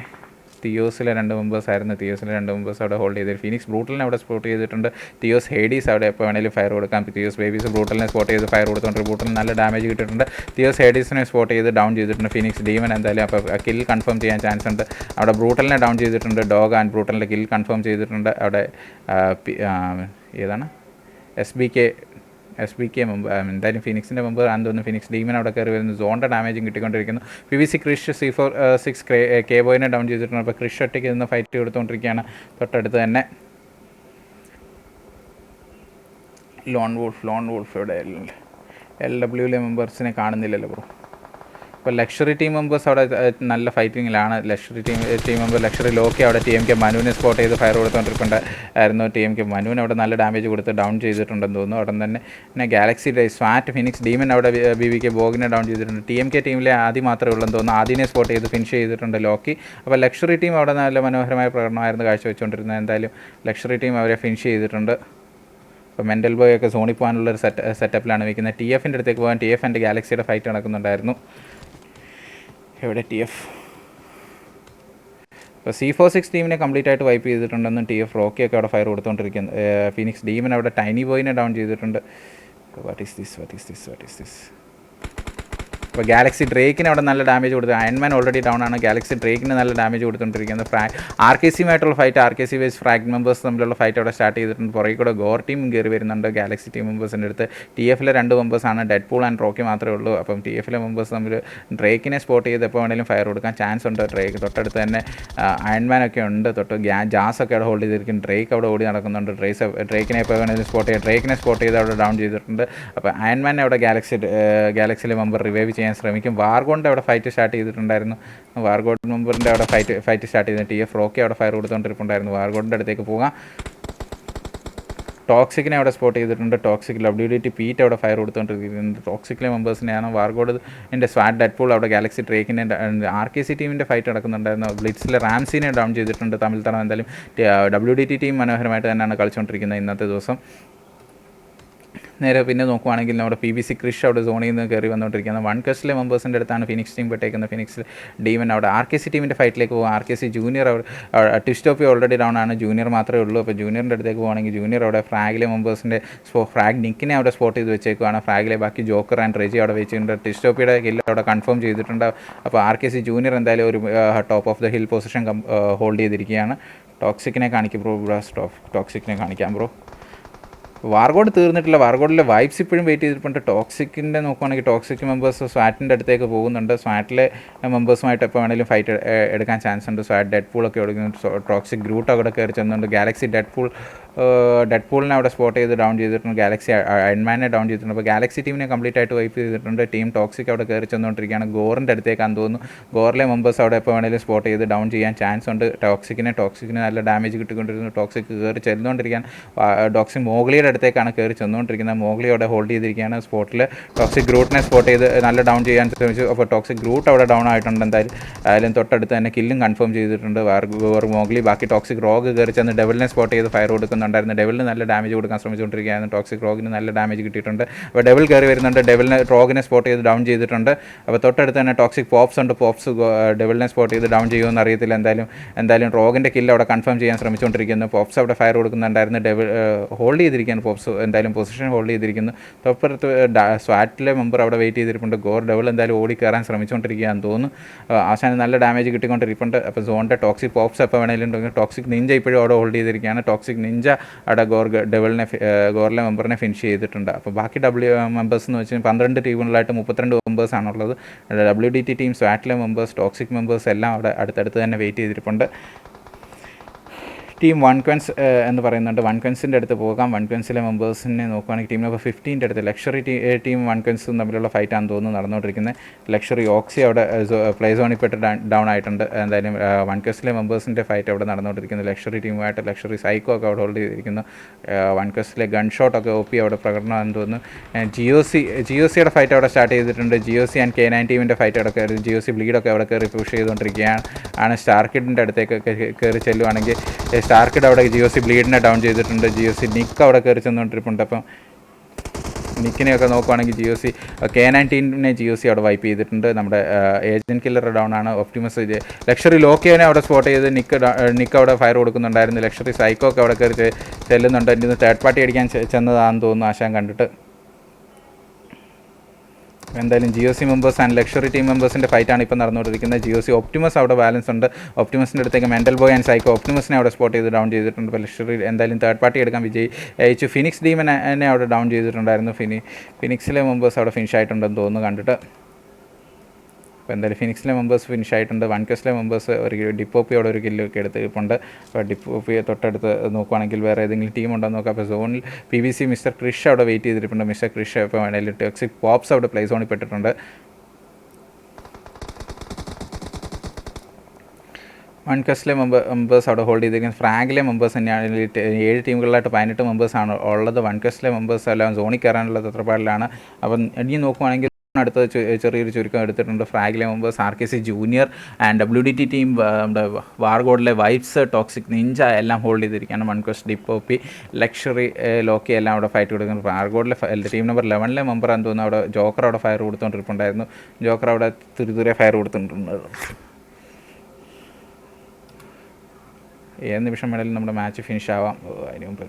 തിയോസിലെ 2 മെമ്പേഴ്സായിരുന്നു. തിയോസിലെ 2 മെമ്പേഴ്സ് അവിടെ ഹോൾഡ് ചെയ്ത് ഫിനിക്സ് ബ്രൂട്ടലിനെ അവിടെ സ്പോട്ട് ചെയ്തിട്ടുണ്ട്. തിയോസ് ഹേഡീസ് അവിടെ എപ്പോൾ വേണമെങ്കിലും ഫയർ കൊടുക്കാം. തിയോസ് ബേബീസ് ബ്രൂട്ടലിനെ സ്പോട്ട് ചെയ്ത് ഫയർ കൊടുത്തുകൊണ്ട് ബ്രൂട്ടലിന് നല്ല ഡാമേജ് കിട്ടിയിട്ടുണ്ട്. തിയോസ് ഹേഡീസിനെ സ്പോട്ട് ചെയ്ത് ഡൗൺ ചെയ്തിട്ടുണ്ട്. ഫിനിക്സ് ഡീമൻ എന്തായാലും അപ്പോൾ കിൽ കൺഫേം ചെയ്യാൻ ചാൻസ് ഉണ്ട്. അവിടെ ബ്രൂട്ടലിനെ ഡൗൺ ചെയ്തിട്ടുണ്ട്. ഡോഗ് ആൻഡ് ബ്രൂട്ടലിൻ്റെ കിൽ കൺഫേം ചെയ്തിട്ടുണ്ട്. അവിടെ ഏതാണ് SBK മെമ്പർ എന്തായാലും ഫിനിക്സിൻ്റെ മെമ്പർ ആണെന്ന് തോന്നുന്നു. ഫിനിക്സ് ഡീമൻ അവിടെ കയറി വരുന്നു. സോണിൻ്റെ ഡാമേജും കിട്ടിക്കൊണ്ടിരിക്കുന്നു. PBC ക്രിഷ് C46 K-ബോയിനെ ഡൗൺ ചെയ്തിട്ടുണ്ട്. അപ്പോൾ ക്രിഷ് ഒറ്റയ്ക്ക് നിന്ന് ഫൈറ്റ് കൊടുത്തുകൊണ്ടിരിക്കുകയാണ്. തൊട്ടടുത്ത് തന്നെ ലോൺ വൂൾഫ് ഇവിടെ LWയിലെ മെമ്പേഴ്സിനെ കാണുന്നില്ലല്ലോ ബ്രോ. ഇപ്പോൾ ലക്ഷറി ടീം മെമ്പേഴ്സ് അവിടെ നല്ല ഫൈറ്റിങ്ങിലാണ്. ടീം മെമ്പർ ലക്ഷറി ലോക്കി അവിടെ TMK മനുവിനെ സ്പോട്ട് ചെയ്ത് ഫയർ കൊടുത്തുകൊണ്ടിരിപ്പുണ്ടായിരുന്നു. TMK മനുവിന് അവിടെ നല്ല ഡാമേജ് കൊടുത്ത് ഡൗൺ ചെയ്തിട്ടുണ്ടെന്ന് തോന്നുന്നു. അവിടെ തന്നെ പിന്നെ ഗാലക്സി സ്വാറ്റ് ഫിനിക്സ് ഡീമൻ അവിടെ BBK ബോഗിനെ ഡൗൺ ചെയ്തിട്ടുണ്ട്. TMK ടീമിലെ ആദ്യം മാത്രമേ ഉള്ളെന്ന് തോന്നുന്നു. ആദ്യനെ സ്പോട്ട് ചെയ്ത് ഫിനിഷ് ചെയ്തിട്ടുണ്ട് ലോക്കി. അപ്പോൾ ലക്ഷറി ടീം അവിടെ നല്ല മനോഹരമായ പ്രകടനമായിരുന്നു കാഴ്ചവെച്ചുകൊണ്ടിരുന്നത്. എന്തായാലും ലക്ഷറി ടീം അവരെ ഫിനിഷ് ചെയ്തിട്ടുണ്ട്. അപ്പോൾ മെൻ്റൽ ബോയ് ഒക്കെ സോണിൽ പോകാനുള്ളൊരു സെറ്റപ്പിലാണ് വയ്ക്കുന്നത്. TFൻ്റെ അടുത്തേക്ക് പോകാൻ TF ആൻഡ് ഗാലക്സിയുടെ ഫൈറ്റ് നടക്കുന്നുണ്ടായിരുന്നു. എവിടെ TF? അപ്പോൾ C46 ടീമിനെ കംപ്ലീറ്റ് ആയിട്ട് വൈപ്പ് ചെയ്തിട്ടുണ്ടെന്നും TF റോക്കിയൊക്കെ അവിടെ ഫയർ കൊടുത്തുകൊണ്ടിരിക്കുന്നു. ഫിനിക്സ് ഡീമൻ അവിടെ ടൈനി ബോയിനെ ഡൗൺ ചെയ്തിട്ടുണ്ട്. What is this? അപ്പോൾ ഗാലക്സി ഡ്രേക്കിന് അവിടെ നല്ല ഡാമേജ് കൊടുത്തു. അയൺമാൻ ഓൾറെഡി ഡൗൺ ആണ്. ഗാലക്സി ഡ്രേക്കിന് നല്ല ഡാമേജ് കൊടുത്തുകൊണ്ടിരിക്കുന്നത്. RKCയുമായിട്ടുള്ള fight, RKC versus frag members തമ്മിലുള്ള ഫൈറ്റ് അവിടെ സ്റ്റാർട്ട് ചെയ്തിട്ടുണ്ട്. പുറകെ കൂടെ ഗോർ ടീം കയറി വരുന്നുണ്ട്. ഗാലക്സി ടീം മെമ്പേഴ്സിൻ്റെ അടുത്ത് TFലെ 2 മെമ്പേഴ്സാണ്. ഡെഡ്പൂൾ ആൻഡ് റോക്കി മാത്രമേ ഉള്ളൂ. അപ്പം TFലെ മെമ്പേഴ്സ് തമ്മിൽ ഡ്രേക്കിനെ സ്പോട്ട് ചെയ്ത് എപ്പോൾ വേണമെങ്കിലും ഫയർ കൊടുക്കാൻ ചാൻസ് ഉണ്ട്. ഡ്രേക്ക് തൊട്ടടുത്ത് തന്നെ അയൺമാനൊക്കെ ഉണ്ട്. ജാസൊക്കെ അവിടെ ഹോൾഡ് ചെയ്തിരിക്കും. ഡ്രേക്ക് അവിടെ ഓടി നടക്കുന്നുണ്ട്. ഡ്രേക്കിനെ എപ്പോൾ വേണമെങ്കിലും സ്പോട്ട് ചെയ്ത് ഡ്രേക്കിനെ സ്പോട്ട് ചെയ്ത് അവിടെ ഡൗൺ ചെയ്തിട്ടുണ്ട്. അപ്പോൾ അയൺമാനെ അവിടെ ഗാലക്സിയിലെ മെമ്പർ റിവൈവ് ചെയ്യാൻ ശ്രമിക്കും. വാർഗോണിൻ്റെ അവിടെ ഫൈറ്റ് സ്റ്റാർട്ട് ചെയ്തിട്ടുണ്ടായിരുന്നു. വാർഗോഡ് മെമ്പറിൻ്റെ അവിടെ ഫൈറ്റ് സ്റ്റാർട്ട് ചെയ്തിട്ട് TF റോക്കി അവിടെ ഫയർ കൊടുത്തുകൊണ്ടിരിപ്പുണ്ടായിരുന്നു. വാർഗോഡിൻ്റെ അടുത്തേക്ക് പോകാം. ടോക്സിക്കിനെ അവിടെ സ്പോട്ട് ചെയ്തിട്ടുണ്ട്. ടോക്സിക് WDT പീറ്റ് അവിടെ ഫയർ കൊടുത്തുകൊണ്ടിരിക്കുന്നുണ്ട്. ടോക്സിക്കിലെ മെമ്പേഴ്സിനെയാണ് വാർഗോഡിൻ്റെ സ്വാറ്റ് ഡെഡ്പൂൾ അവിടെ ഗാലക്സി ട്രേക്കിൻ്റെ RKC ടീമിൻ്റെ ഫൈറ്റ് നടക്കുന്നുണ്ടായിരുന്നു. ബ്ലിറ്റ്സിലെ റാംസിനെ ഡൗൺ ചെയ്തിട്ടുണ്ട് തമിഴ് തടം. എന്തായാലും WDT ടീം മനോഹരമായിട്ട് തന്നെയാണ് കളിച്ചുകൊണ്ടിരിക്കുന്നത് ഇന്നത്തെ ദിവസം. നേരെ പിന്നെ നോക്കുവാണെങ്കിൽ നമ്മുടെ PBC ക്രിഷ് അവിടെ സോണിൽ നിന്ന് കയറി വന്നുകൊണ്ടിരിക്കുന്നത്. വൺ കസ്റ്റിലെ മെമ്പേഴ്സിൻ്റെ അടുത്താണ് ഫിനിക്സ് ടീം പെട്ടേക്കുന്നത്. ഫിനിക്സ് ഡീമൻ അവിടെ RKC ടീമിൻ്റെ ഫൈറ്റിലേക്ക് പോകും. RKC ജൂനിയർ അവിടെ ടിസ്റ്റോപ്പി ഓൾറെഡി ഡൗൺ ആണ്. ജൂനിയർ മാത്രമേ ഉള്ളൂ. അപ്പോൾ ജൂനിയറിൻ്റെ അടുത്തേക്ക് പോകുകയാണെങ്കിൽ ജൂനിയർ അവിടെ ഫ്രാഗിലെ മെമ്പേഴ്സിൻ്റെ ഫ്രാഗ് നിക്കിനെ അവിടെ സ്പോട്ട് ചെയ്ത് വെച്ചേക്കുവാണ്. ഫ്രാഗിലെ ബാക്കി ജോക്കർ ആൻഡ് റെജി അവിടെ വെച്ചിട്ടുണ്ട്. ടിസ്റ്റോപ്പിയുടെ കില്ല് അവിടെ കൺഫേം ചെയ്തിട്ടുണ്ട്. അപ്പോൾ RKC ജൂനിയർ എന്തായാലും ഒരു top of the hill position hold ചെയ്തിരിക്കുകയാണ്. ടോക്സിക്കിനെ കാണിക്കും ബ്രോ. ടോക്സിക്കിനെ കാണിക്കാം ബ്രോ. വാർഗോഡ് തീർന്നിട്ടില്ല. വാർഗോഡിലെ വൈബ്സ് ഇപ്പോഴും വെയിറ്റ് ചെയ്തിട്ടുണ്ട്. ടോക്സിക്കിൻ്റെ നോക്കുവാണെങ്കിൽ ടോക്സിക് മെമ്പേഴ്സ് സ്വാറ്റിൻ്റെ അടുത്തേക്ക് പോകുന്നുണ്ട്. സ്വാറ്റിലെ മെമ്പേഴ്സുമായിട്ട് എപ്പോൾ വേണമെങ്കിലും ഫൈറ്റ് എടുക്കാൻ ചാൻസ് ഉണ്ട്. സ്വാറ്റ് ഡെഡ്പൂളൊക്കെ എടുക്കുന്നുണ്ട്. ടോക്സിക് ഗ്രൂട്ട് അവിടെ കയറി ചെന്നുണ്ട്. ഗാലക്സി ഡെഡ്പൂളിനെ അവിടെ സ്പോട്ട് ചെയ്ത് ഡൗൺ ചെയ്തിട്ടുണ്ട്. ഗാലക്സി അയൺമാനെ ഡൗൺ ചെയ്തിട്ടുണ്ട്. അപ്പോൾ ഗാലക്സി ടീമിനെ കംപ്ലീറ്റ് ആയിട്ട് വൈപ്പ് ചെയ്തിട്ടുണ്ട്. ടീം ടോക്സിക് അവിടെ കയറി ചെന്നുകൊണ്ടിരിക്കുകയാണ്. ഗോറിൻ്റെ അടുത്തേക്കാന്ന് തോന്നുന്നു. ഗോറിലെ മെമ്പേഴ്സ് അവിടെ എപ്പോൾ വേണമെങ്കിലും സ്പോട്ട് ചെയ്ത് ഡൗൺ ചെയ്യാൻ ചാൻസ് ഉണ്ട്. ടോക്സിക്കിന് നല്ല ഡാമേജ് കിട്ടിക്കൊണ്ടിരുന്നു. ടോക്സിക് കയറി ചെന്നുകൊണ്ടിരിക്കാൻ ടോക്സിക് മോഗ്ലിയുടെ അടുത്തേക്കാണ് കയറി ചെന്നുകൊണ്ടിരിക്കുന്നത്. മോഗ്ലി അവിടെ ഹോൾഡ് ചെയ്തിരിക്കുകയാണ് സ്പോട്ടിൽ. ടോക്സിക് ഗ്രൂട്ടിനെ സ്പോട്ട് ചെയ്ത് നല്ല ഡൗൺ ചെയ്യാൻ ശ്രമിച്ചു. അപ്പോൾ ടോക്സിക് ഗ്രൂട്ട് അവിടെ ഡൗൺ ആയിട്ടുണ്ട്. എന്തായാലും തൊട്ടടുത്ത് തന്നെ കില്ലും കൺഫേം ചെയ്തിട്ടുണ്ട് മോഗ്ലി. ബാക്കി ടോക്സിക് റോഗ് കയറി ചെന്ന് ഡെവലിനെ സ്പോട്ട് ചെയ്ത് ഫയർ കൊടുക്കുന്നുണ്ടായിരുന്നു. ഡെവലിന് നല്ല ഡാമേജ് കൊടുക്കാൻ ശ്രമിച്ചുകൊണ്ടിരിക്കുകയായിരുന്നു. ടോക്സിക് റോഗിന് നല്ല ഡാമേജ് കിട്ടിയിട്ടുണ്ട്. അപ്പോൾ ഡെവൽ കയറി വരുന്നുണ്ട്. റോഗിനെ സ്പോട്ട് ചെയ്ത് ഡൗൺ ചെയ്തിട്ടുണ്ട്. അപ്പോൾ തൊട്ടടുത്ത് തന്നെ ടോക്സിക് പോപ്സ് ഉണ്ട്. പോപ്സ് ഡെവലിനെ സ്പോട്ട് ചെയ്ത് ഡൗൺ ചെയ്യുമെന്ന് അറിയത്തില്ല. എന്തായാലും റോഗിൻ്റെ കില്ല് അവിടെ കൺഫേം ചെയ്യാൻ ശ്രമിച്ചുകൊണ്ടിരിക്കുന്നു. പോപ്സ് അവിടെ ഫയർ കൊടുക്കുന്നുണ്ടായിരുന്നു. ഹോൾഡ് ചെയ്തിരിക്കുകയാണ്. പോപ്സ് എന്തായാലും പൊസിഷൻ ഹോൾഡ് ചെയ്തിരിക്കുന്നു. തൊട്ടടുത്ത് സ്വാറ്റിലെ മെമ്പർ അവിടെ വെയിറ്റ് ചെയ്തിരിപ്പുണ്ട്. ഡെവൽ എന്തായാലും ഓടി കയറാൻ ശ്രമിച്ചുകൊണ്ടിരിക്കുകയാണെന്ന് തോന്നുന്നു. ആശാന് നല്ല ഡാമേജ് കിട്ടിക്കൊണ്ടിരിപ്പുണ്ട്. അപ്പോൾ സോണിൻ്റെ ടോക്സിക് പോപ്സ് എപ്പോൾ വേണമെങ്കിലും ടോക്സിക് നിഞ്ച ഇപ്പോഴും അവിടെ ഹോൾഡ് ചെയ്തിരിക്കുകയാണ്. ടോക്സിക് നിഞ്ച അവിടെ ഗോറിലെ മെമ്പറിനെ ഫിനിഷ് ചെയ്തിട്ടുണ്ട്. അപ്പോൾ ബാക്കി മെമ്പേഴ്സ് എന്ന് വെച്ചാൽ 12 ടീമുകളിലായിട്ട് 32 മെമ്പേഴ്സാണുള്ളത്. WDT ടീം, സ്വാറ്റിലെ മെമ്പേഴ്സ്, ടോക്സിക് മെമ്പേഴ്സ് എല്ലാം അവിടെ അടുത്തടുത്ത് തന്നെ വെയിറ്റ് ചെയ്തിരിപ്പുണ്ട്. ടീം വൺക്വൻസ് എന്ന് പറയുന്നുണ്ട്. വൺക്വൻസിൻ്റെ അടുത്ത് പോകാം. വൺക്വൻസിലെ മെമ്പേഴ്സിനെ നോക്കുകയാണെങ്കിൽ ടീം നമ്പർ 15 അടുത്ത് ലക്ഷറി ടീം വൺക്വൻസും തമ്മിലുള്ള ഫൈറ്റാണെന്ന് തോന്നുന്നു നടന്നുകൊണ്ടിരിക്കുന്നത്. ലക്ഷറി ഓക്സി അവിടെ പ്ലേ സോണിൽ പെട്ട് ഡൗൺ ആയിട്ടുണ്ട്. എന്തായാലും വൺക്വൻസിലെ മെമ്പേഴ്സിൻ്റെ ഫൈറ്റ് അവിടെ നടന്നുകൊണ്ടിരിക്കുന്നു. ലക്ഷറി ടീമുമായിട്ട് ലക്ഷറി സൈക്കോ ഒക്കെ അവിടെ ഹോൾഡ് ചെയ്തിരിക്കുന്നു. വൺക്വൻസിലെ ഗൺ ഷോട്ടൊക്കെ OP അവിടെ പ്രകടനമാണെന്ന് തോന്നുന്നു. GOCയുടെ ഫൈറ്റ് അവിടെ സ്റ്റാർട്ട് ചെയ്തിട്ടുണ്ട്. GOC ആൻഡ് K9 ടീമിൻ്റെ ഫൈറ്റ് അവിടെ കയറി GOC ബ്ലീഡൊക്കെ അവിടെ കയറി പുഷ് ചെയ്തുകൊണ്ടിരിക്കുകയാണ്. സ്റ്റാർക്കിഡിൻ്റെ അടുത്തേക്കൊക്കെ കയറി ചെല്ലുവാണെങ്കിൽ സ്റ്റാർക്കിഡ് അവിടെ GOC ബ്ലീഡിനെ ഡൗൺ ചെയ്തിട്ടുണ്ട്. GOC നിക്ക് അവിടെ കയറി ചെന്നുകൊണ്ടിരിപ്പുണ്ട്. അപ്പം നിക്കിനെയൊക്കെ നോക്കുവാണെങ്കിൽ K9 ടീമിനെ GOC അവിടെ വൈപ്പ് ചെയ്തിട്ടുണ്ട്. നമ്മുടെ ഏജൻറ്റ് കില്ലർ ഡൗൺ ആണ്. ഒപ്റ്റിമസ് ലക്ഷറി ലോക്കിയനെ അവിടെ സ്പോട്ട് ചെയ്ത് നിക്ക് അവിടെ ഫയർ കൊടുക്കുന്നുണ്ടായിരുന്നു. ലക്ഷറി സൈക്കോ ഒക്കെ അവിടെ കയറി ചെല്ലുന്നുണ്ട്. ഇന്ന് തേർഡ് പാർട്ടി അടിക്കാൻ ചെന്നതാണെന്ന് തോന്നുന്നു ആശാൻ കണ്ടിട്ട്. എന്തായാലും GOC members and luxury team മെമ്പേഴ്സിൻ്റെ ഫൈറ്റാണ് ഇപ്പോൾ നടന്നുകൊണ്ടിരിക്കുന്നത്. GOC ഒപ്റ്റിമസ് അവിടെ ബാലൻസ് ഉണ്ട്. ഒപ്റ്റിമസിൻ്റെ അടുത്തേക്ക് മെൻ്റൽ ബോയ് ആൻഡ് സൈക്കോ ഒപ്റ്റിമസിനെ അവിടെ സ്പോട്ട് ചെയ്ത് ഡൗൺ ചെയ്തിട്ടുണ്ട്. അപ്പോൾ ലക്ഷറി എന്തായാലും തേർഡ് പാർട്ടി എടുക്കാൻ വിജയിച്ചു. ഫിനിക്സ് ടീമിനെ അവിടെ ഡൗൺ ചെയ്തിട്ടുണ്ടായിരുന്നു. ഫിനിക്സിലെ മെമ്പേഴ്സ് അവിടെ ഫിനിഷ് ആയിട്ടുണ്ടെന്ന് തോന്നുന്നു കണ്ടിട്ട്. അപ്പോൾ എന്തായാലും ഫിനിക്സിലെ മെമ്പേഴ്സ് ഫിനിഷ് ആയിട്ടുണ്ട്. വൺകസിലെ മെമ്പേഴ്സ് ഒരു ഡിപ്പോപ്പിയോടെ ഒരു കില്ലൊക്കെ എടുത്തിട്ടുണ്ട്. അപ്പോൾ ഡിപ്പോപ്പിയെ തൊട്ടടുത്ത് നോക്കുവാണെങ്കിൽ വേറെ ഏതെങ്കിലും ടീം ഉണ്ടോ എന്ന് നോക്കാം. അപ്പോൾ സോണിൽ PBC മിസ്റ്റർ ക്രിഷ് അവിടെ വെയിറ്റ് ചെയ്തിട്ടുണ്ട്. മിസ്റ്റർ ക്രിഷ് ഇപ്പോൾ വേണമെങ്കിൽ ടോക്സിക് പോപ്സ് അവിടെ പ്ലേ സോണിൽ പെട്ടിട്ടുണ്ട്. വൺകസിലെ മെമ്പേഴ്സ് അവിടെ ഹോൾഡ് ചെയ്തിരിക്കുന്നത്. ഫ്രാഗിലെ മെമ്പേഴ്സ് തന്നെയാണ്. 7 ടീമുകളിലായിട്ട് 18 മെമ്പേഴ്സാണ് ഉള്ളത്. വൺകസിലെ മെമ്പേഴ്സ് എല്ലാം സോണിൽ കയറാനുള്ള തത്രപ്പാടിലാണ്. അപ്പം ഇനി നോക്കുവാണെങ്കിൽ അടുത്ത ചെറിയൊരു ചുരുക്കം എടുത്തിട്ടുണ്ട്. ഫ്രാഗിലെ members RKC junior and WDT team, നമ്മുടെ വാർഗോഡിലെ വൈബ്സ്, ടോക്സിക് നിഞ്ച എല്ലാം ഹോൾഡ് ചെയ്തിരിക്കുകയാണ്. വൺകസ് ഡിപ്പോപ്പി, ലക്ഷറി ലോക്കി എല്ലാം അവിടെ ഫൈറ്റ് കൊടുക്കുന്നു. വാർഗോഡിലെ ടീം നമ്പർ 11 മെമ്പറാന്ന് തോന്നുന്നു അവിടെ ജോക്കർ അവിടെ ഫയർ കൊടുത്തുകൊണ്ടിരിപ്പുണ്ടായിരുന്നു. ജോക്കർ അവിടെ തുരിതുരെ ഫയർ കൊടുത്തിട്ടുണ്ട്. ഏത് നിമിഷം വേണമെങ്കിലും നമ്മുടെ മാച്ച് ഫിനിഷ് ആവാം. അതിന് മുമ്പ്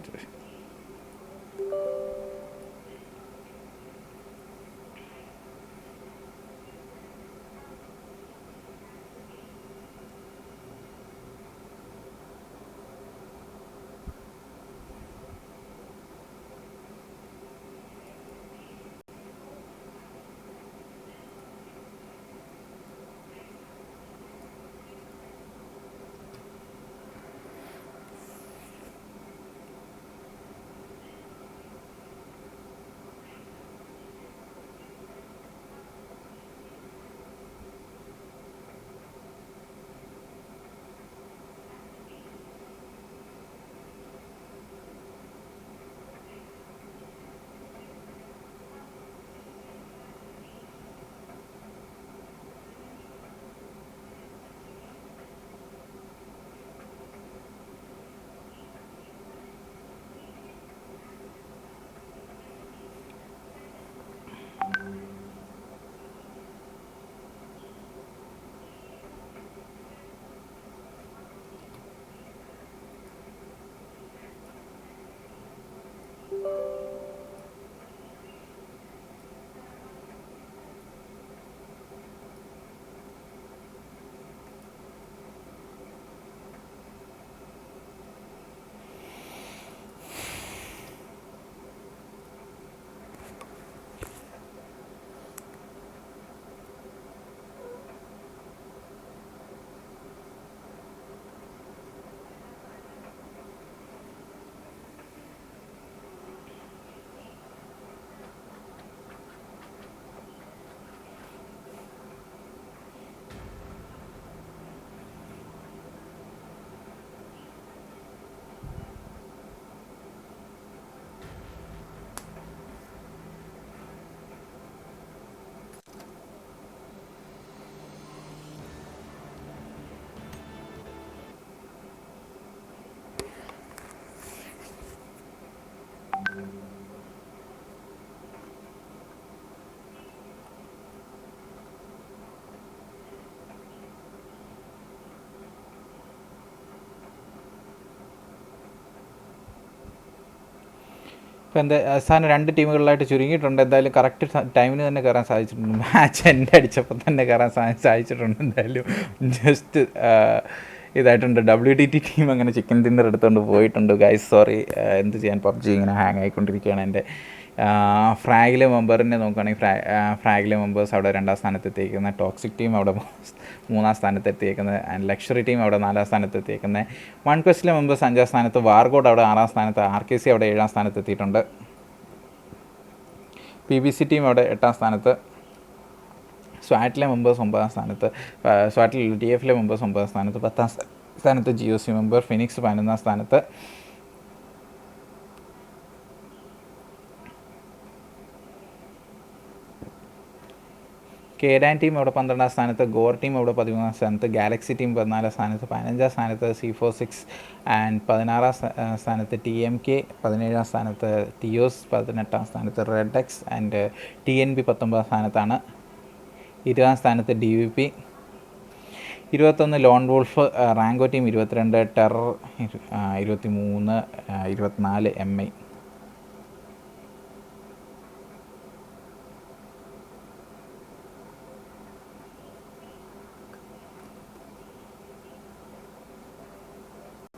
ഇപ്പോൾ എന്താ അവസാനം 2 ടീമുകളിലായിട്ട് ചുരുങ്ങിയിട്ടുണ്ട്. എന്തായാലും കറക്റ്റ് ടൈമിന് തന്നെ കയറാൻ സാധിച്ചിട്ടുണ്ട്. മാച്ച് എൻ്റെ അടിച്ചപ്പോൾ തന്നെ കയറാൻ സാധിച്ചിട്ടുണ്ട്. എന്തായാലും ജസ്റ്റ് ഇതായിട്ടുണ്ട്. WTT ടീം അങ്ങനെ ചിക്കൻ ഡിന്നർ എടുത്തുകൊണ്ട് പോയിട്ടുണ്ട്. ഗൈസ് സോറി, എന്ത് ചെയ്യാൻ, പബ്ജി ഇങ്ങനെ ഹാങ് ആയിക്കൊണ്ടിരിക്കുകയാണ് എൻ്റെ. ഫ്രാഗിലെ മെമ്പറിനെ നോക്കുകയാണെങ്കിൽ ഫ്രാഗിലെ മെമ്പേഴ്സ് അവിടെ 2ാം സ്ഥാനത്തെത്തിയിരിക്കുന്നത്, ടോക്സിക് ടീം അവിടെ 3ാം സ്ഥാനത്തെത്തിയിരിക്കുന്നത്, ആൻഡ് ലക്ഷറി ടീം അവിടെ 4ാം സ്ഥാനത്തെത്തിയിരിക്കുന്നത്, വൺ ക്വസ്റ്റിലെ മെമ്പേഴ്സ് 5ാം സ്ഥാനത്ത്, വാർഗോഡ് അവിടെ 6ാം സ്ഥാനത്ത്, RKC അവിടെ 7ാം സ്ഥാനത്തെത്തിയിട്ടുണ്ട്, PBC ടീം അവിടെ 8ാം സ്ഥാനത്ത്, സ്വാറ്റിലെ മെമ്പേഴ്സ് 9ാം സ്ഥാനത്ത്, സ്വാറ്റിൽ TFലെ മെമ്പേഴ്സ് 9ാം സ്ഥാനത്ത്, 10ാം സ്ഥാനത്ത് GOC മെമ്പർ, ഫിനിക്സ് 11ാം സ്ഥാനത്ത്, കേഡാൻ ടീം അവിടെ 12ാം സ്ഥാനത്ത്, ഗോർ ടീം അവിടെ 13ാം സ്ഥാനത്ത്, ഗാലക്സി ടീം 14ാം സ്ഥാനത്ത്, 15ാം സ്ഥാനത്ത് C46 ആൻഡ് 16ാം സ്ഥാനത്ത് TMK, 17ാം സ്ഥാനത്ത് TOS, 18ാം സ്ഥാനത്ത് റെഡ് എക്സ് ആൻഡ് TNB 19ാം സ്ഥാനത്താണ്, 20ാം സ്ഥാനത്ത് DVP, 21 ലോൺ വോൾഫ്, റാങ്കോ ടീം 22, ടെറർ 23, 24 MI.